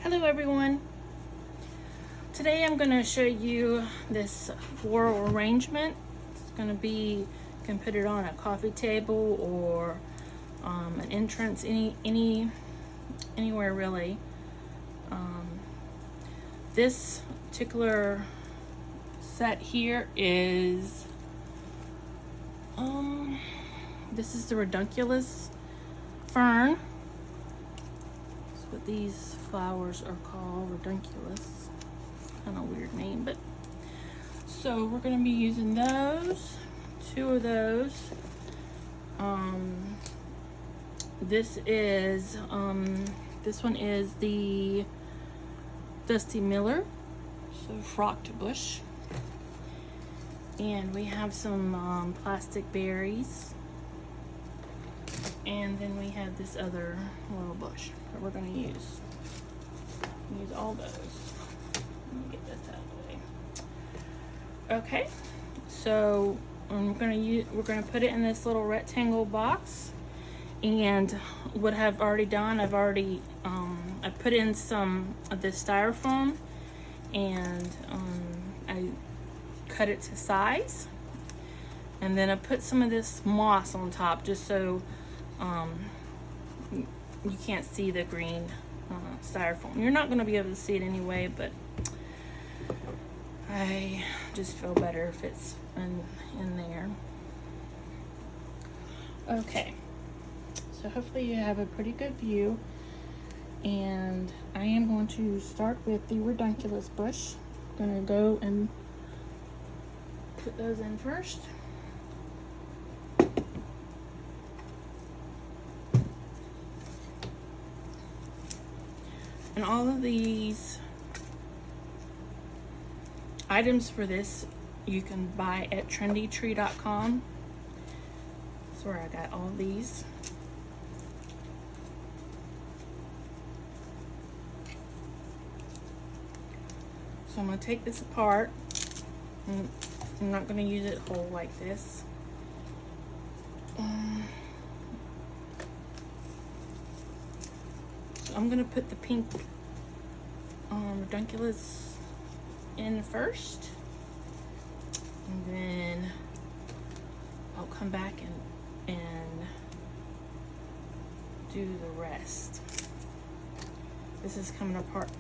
Hello everyone. Today I'm going to show you this floral arrangement. It's going to be, you can put it on a coffee table or an entrance, anywhere really. This particular set here is, this is the Ranunculus fern. That's what these flowers are called, Ranunculus. Kind of weird name, but so we're going to be using those, two of those. This one is the Dusty Miller, so frocked bush, and we have some plastic berries, and then we have this other little bush that we're going to use all those. Let me get this out of the way. Okay, so we're going to put it in this little rectangle box. And what I've already done, I put in some of this styrofoam, and I cut it to size, and then I put some of this moss on top just so you can't see the green styrofoam. You're not going to be able to see it anyway, but I just feel better if it's in there. Okay. So hopefully you have a pretty good view, and I am going to start with the Ranunculus bush. I'm going to go and put those in first. And all of these items for this you can buy at trendytree.com. That's where I got all these. So I'm going to take this apart. I'm not going to use it whole like this. So I'm going to put the pink Ranunculus in first. And then I'll come back and do the rest. This is coming apart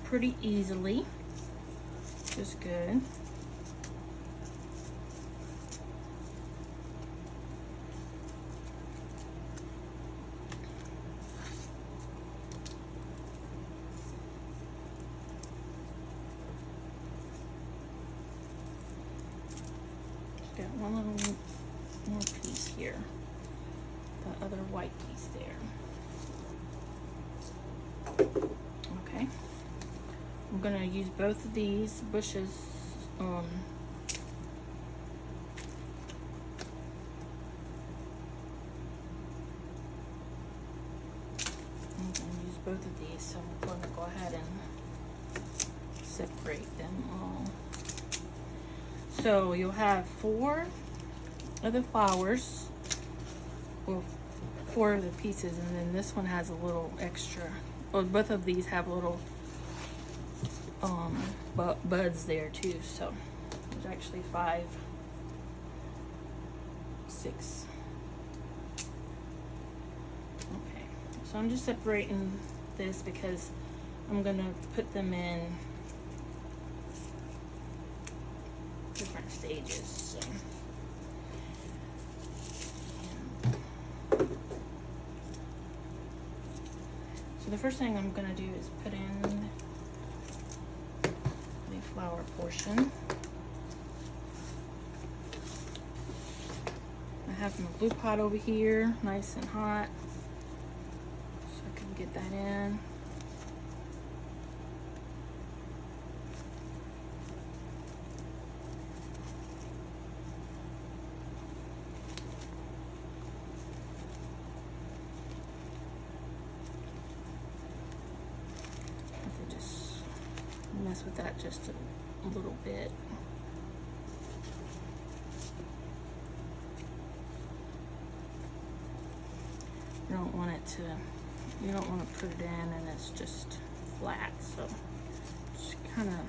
pretty easily. Is good. Just got one little more piece here. The other white piece there. Okay. I'm going to use both of these bushes. I'm going to use both of these, so I'm going to go ahead and separate them all. So you'll have 4 of the flowers, well, 4 of the pieces, and then this one has a little extra. Well, both of these have little buds there too, so there's actually 5, 6. Okay, so I'm just separating this because I'm gonna put them in different stages. So the first thing I'm gonna do is put in flower portion. I have my glue pot over here, nice and hot, so I can get that in. Mess with that just a little bit. You don't want to put it in and it's just flat, so just kind of,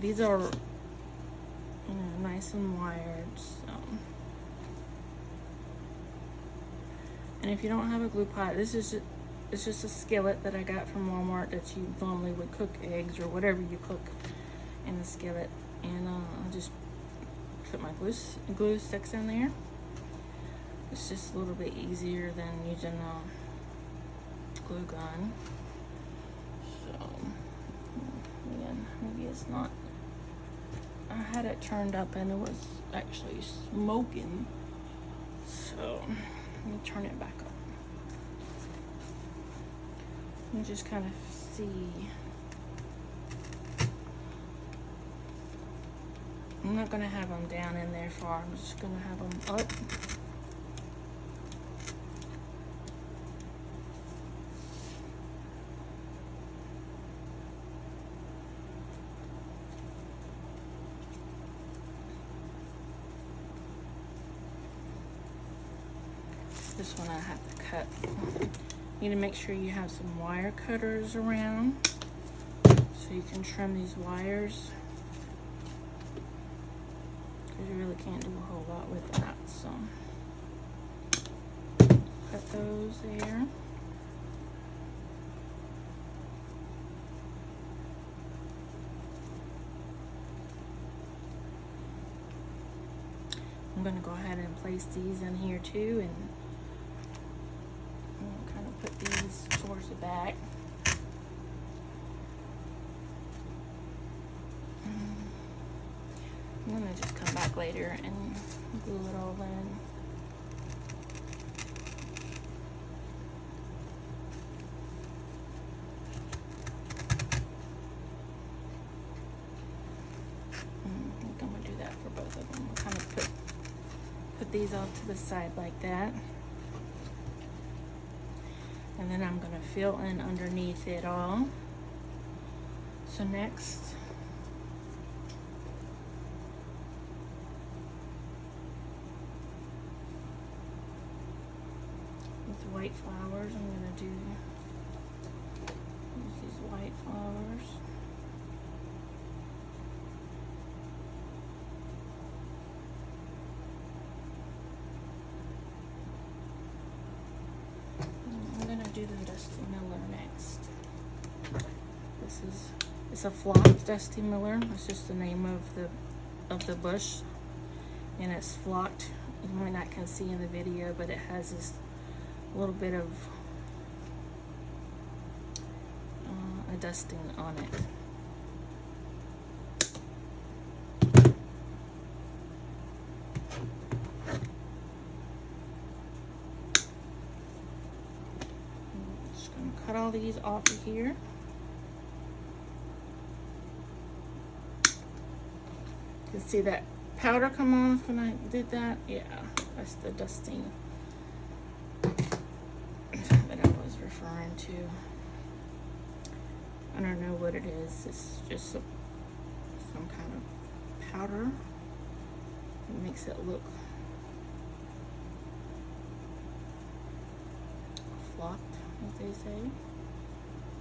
these are, you know, nice and wired, so. And if you don't have a glue pot, this is it's just a skillet that I got from Walmart that you normally would cook eggs or whatever you cook in the skillet. And I'll just put my glue sticks in there. It's just a little bit easier than using a glue gun. So, again, maybe it's not. I had it turned up and it was actually smoking. So, let me turn it back up. And just kind of see. I'm not gonna have them down in there far. I'm just gonna have them up. This one I have to cut. You need to make sure you have some wire cutters around so you can trim these wires, because you really can't do a whole lot with that. So cut those there. I'm going to go ahead and place these in here too, and kind of put these towards the back. I'm going to just come back later and glue it all in. I think I'm going to do that for both of them. We'll kind of put these off to the side like that. And then I'm going to fill in underneath it all. So next, with white flowers, I'm going to use these white flowers. Do the Dusty Miller next. It's a flocked Dusty Miller. That's just the name of the bush, and it's flocked. You might not can see in the video, but it has this little bit of a dusting on it. Cut all these off of here. You can see that powder come off when I did that. Yeah, that's the dusting that I was referring to. I don't know what it is. It's just some kind of powder. It makes it look flocked, as they say.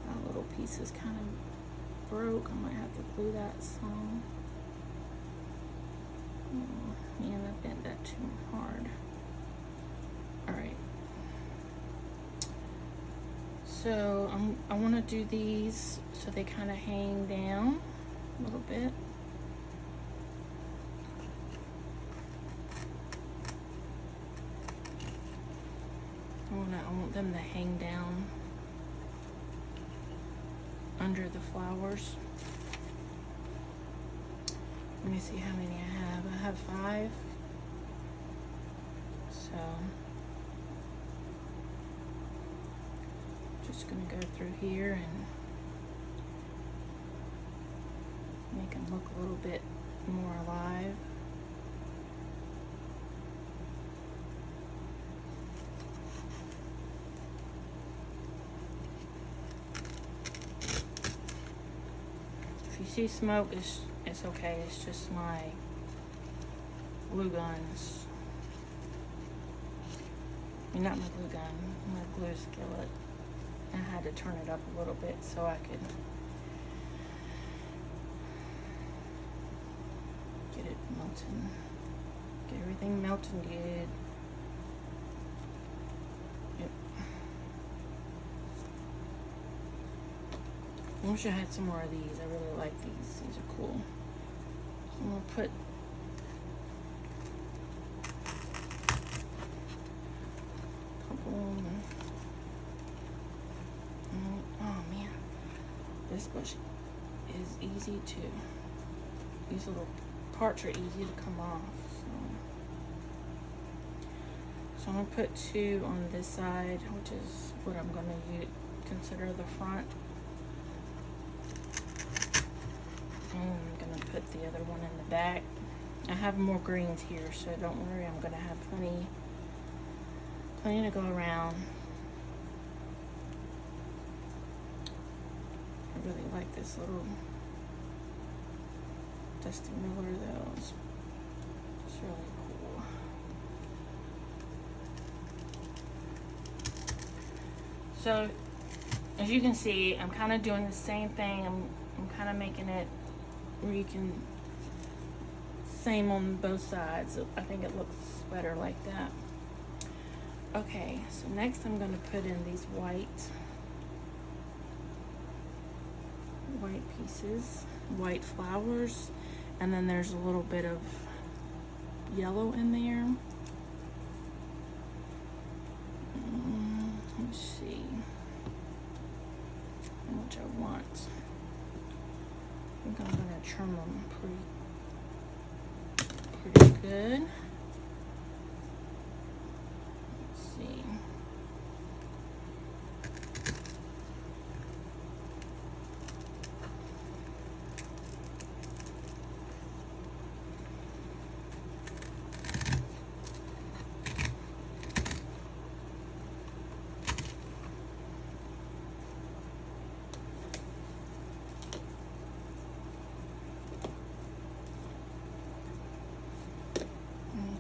That little piece is kind of broke. I might have to glue that some. Oh, man, I bent that too hard. Alright. So I want to do these so they kind of hang down a little bit. I want them to hang down under the flowers. Let me see how many I have. I have 5. So just gonna go through here and make them look a little bit more alive. If you see smoke, it's okay. It's just my glue guns. I mean, not my glue gun, my glue skillet. I had to turn it up a little bit so I could get it melting. Get everything melting good. Yep. I wish I had some more of these. I really like these. These are cool. So I'm gonna put a couple. Oh man, this bush is easy to. These little parts are easy to come off. So I'm gonna put 2 on this side, which is what I'm gonna consider the front. And I'm gonna put the other one in the back. I have more greens here, so don't worry, I'm gonna have plenty to go around. I really like this little Dusty Miller though. It's really cool. So as you can see, I'm kind of doing the same thing. I'm kind of making it where you can same on both sides. I think it looks better like that. Okay, so next I'm going to put in these white pieces, white flowers, and then there's a little bit of yellow in there. Let's see how much I want. I think I'm gonna trim them pretty good. Let's see.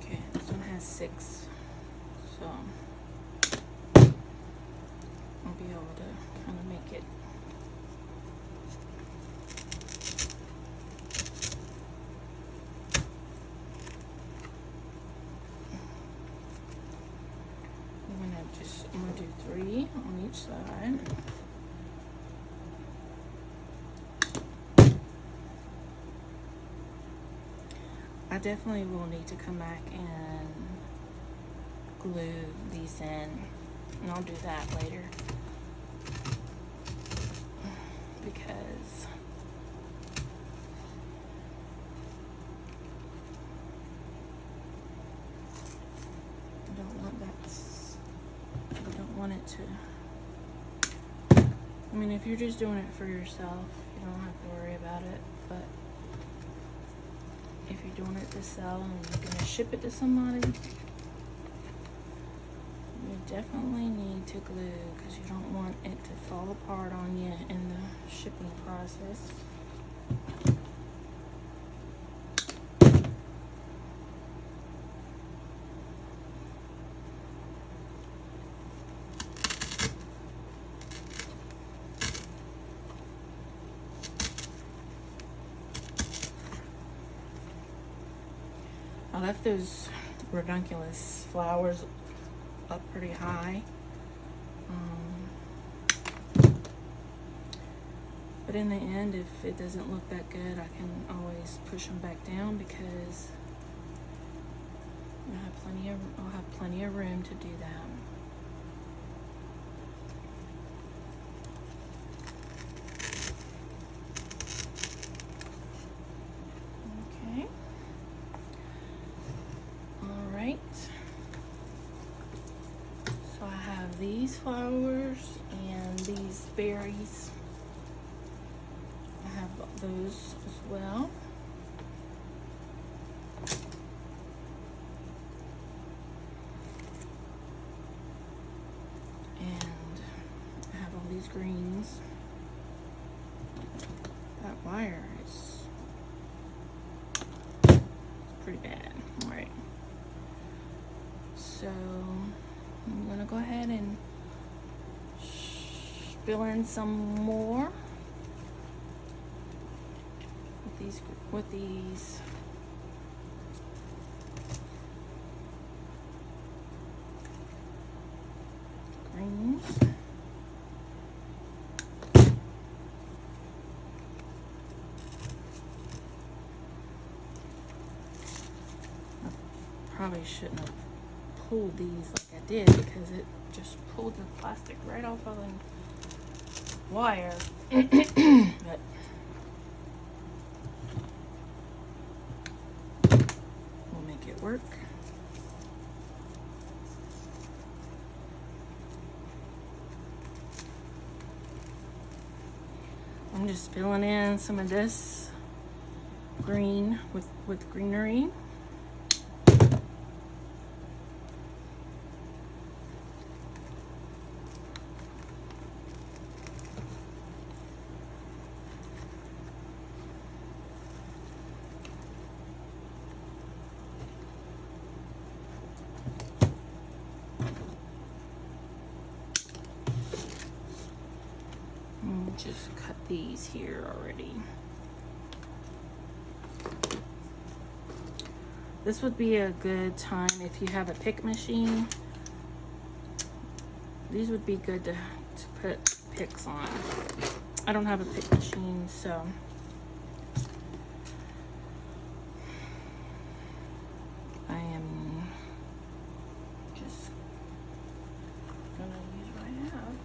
Okay, this one has 6, so I'll be able to kind of make it. I'm gonna do 3 on each side. I definitely will need to come back and glue these in, and I'll do that later because I don't want that. I don't want it to. I mean, if you're just doing it for yourself, you don't have to worry about it, but if you're doing it to sell and you're going to ship it to somebody, you definitely need to glue because you don't want it to fall apart on you in the shipping process. I left those ranunculus flowers up pretty high. But in the end, if it doesn't look that good, I can always push them back down because I'll have plenty of room to do that. Okay. All right. So I have these flowers and these berries. I have those as well. And I have all these greens. That wire is pretty bad. All right. So I'm gonna go ahead and fill in some more with these greens. Probably shouldn't have pulled these like I did, because it just pulled the plastic right off of the wire. But we'll make it work. I'm just filling in some of this green with greenery. Just cut these here already. This would be a good time if you have a pick machine. These would be good to put picks on. I don't have a pick machine, so I am just gonna use what I have.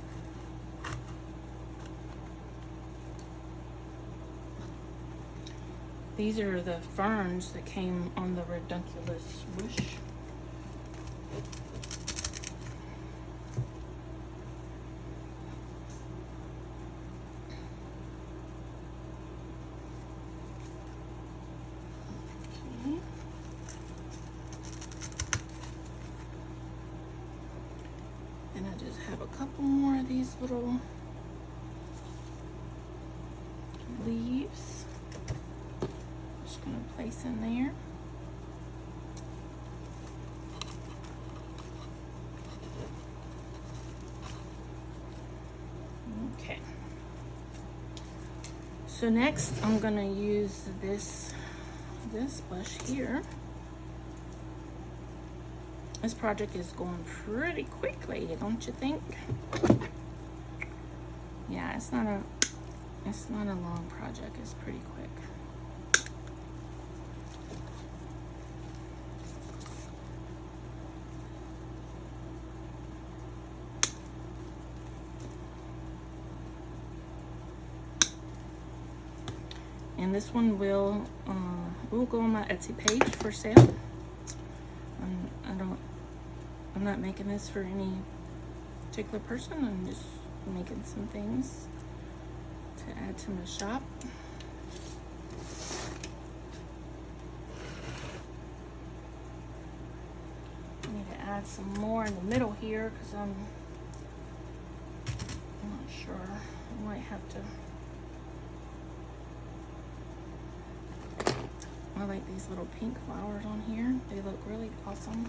These are the ferns that came on the Ranunculus bush. Okay. And I just have a couple more of these little leaves. Gonna place in there. Okay. So next I'm gonna use this bush here. This project is going pretty quickly, don't you think? Yeah, it's not a long project, it's pretty quick. And this one will go on my Etsy page for sale. I'm not making this for any particular person. I'm just making some things to add to my shop. I need to add some more in the middle here because I'm not sure. I might have to. I like these little pink flowers on here. They look really awesome.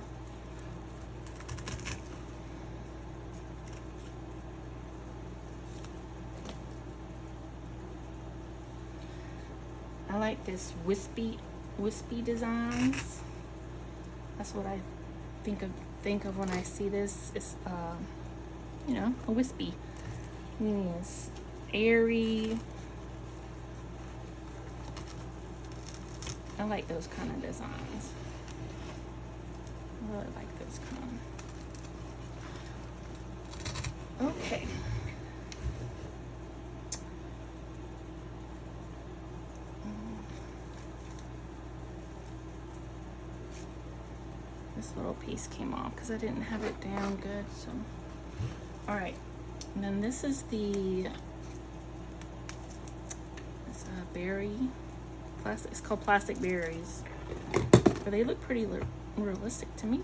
I like this wispy designs. That's what I think of when I see this. It's you know, a wispy. It's airy. I like those kind of designs. I really like those kind. Okay. This little piece came off because I didn't have it down good. So, all right. And then this is it's a berry. Plastic. It's called plastic berries, but they look pretty realistic to me.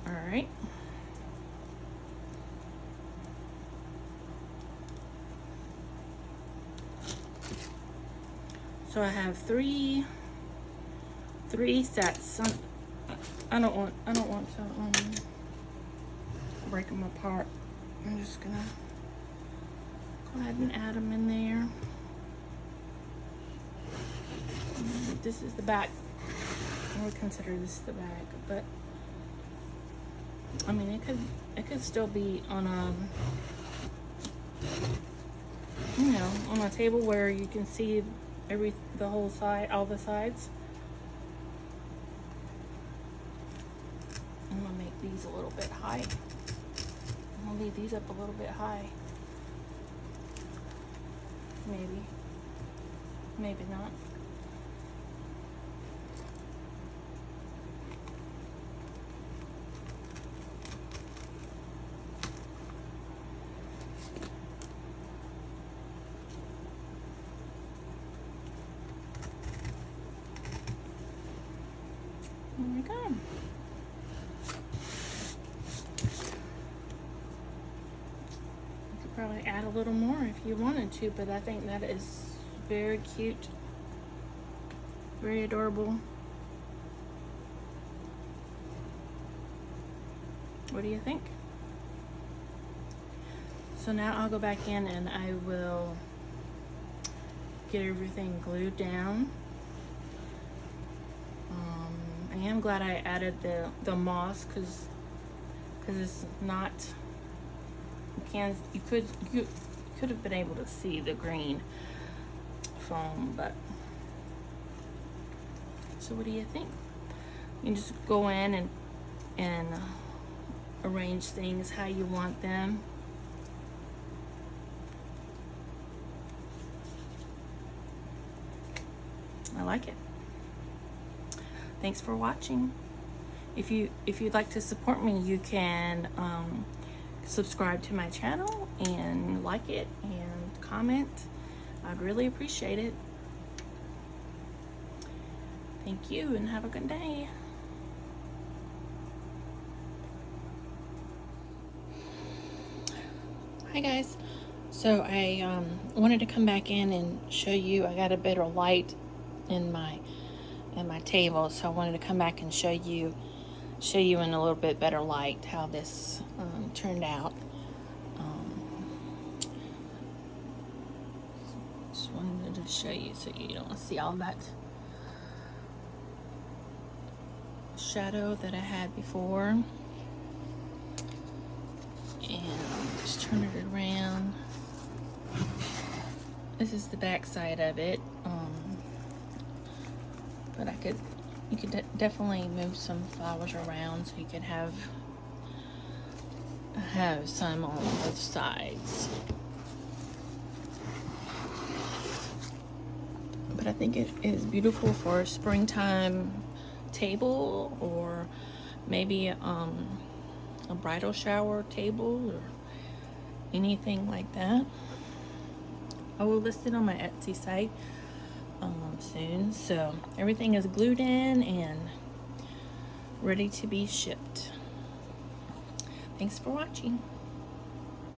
All right. So I have three sets. I don't want to break them apart. I'm just gonna go ahead and add them in there. This is the back. I would consider this the back, but I mean it could still be on a, you know, on a table where you can see the whole side, all the sides. I'm gonna make these a little bit high. I'm gonna leave these up a little bit high. Maybe not. There we go. You could probably add a little more if you wanted to, but I think that is very cute, very adorable. What do you think? So now I'll go back in and I will get everything glued down. I am glad I added the moss because it's not, you could have been able to see the green foam, but so what do you think? You can just go in and arrange things how you want them. I like it. Thanks for watching. If you'd like to support me, you can subscribe to my channel and like it and comment. I'd really appreciate it. Thank you and have a good day. Hi guys. So I wanted to come back in and show you, I got a better light in my table, so I wanted to come back and show you in a little bit better light how this turned out. Just wanted to show you so you don't see all that shadow that I had before. And just turn it around. This is the back side of it. But you could definitely move some flowers around so you could have some on both sides. But I think it is beautiful for a springtime table, or maybe a bridal shower table or anything like that. I will list it on my Etsy site soon. So everything is glued in and ready to be shipped. Thanks for watching.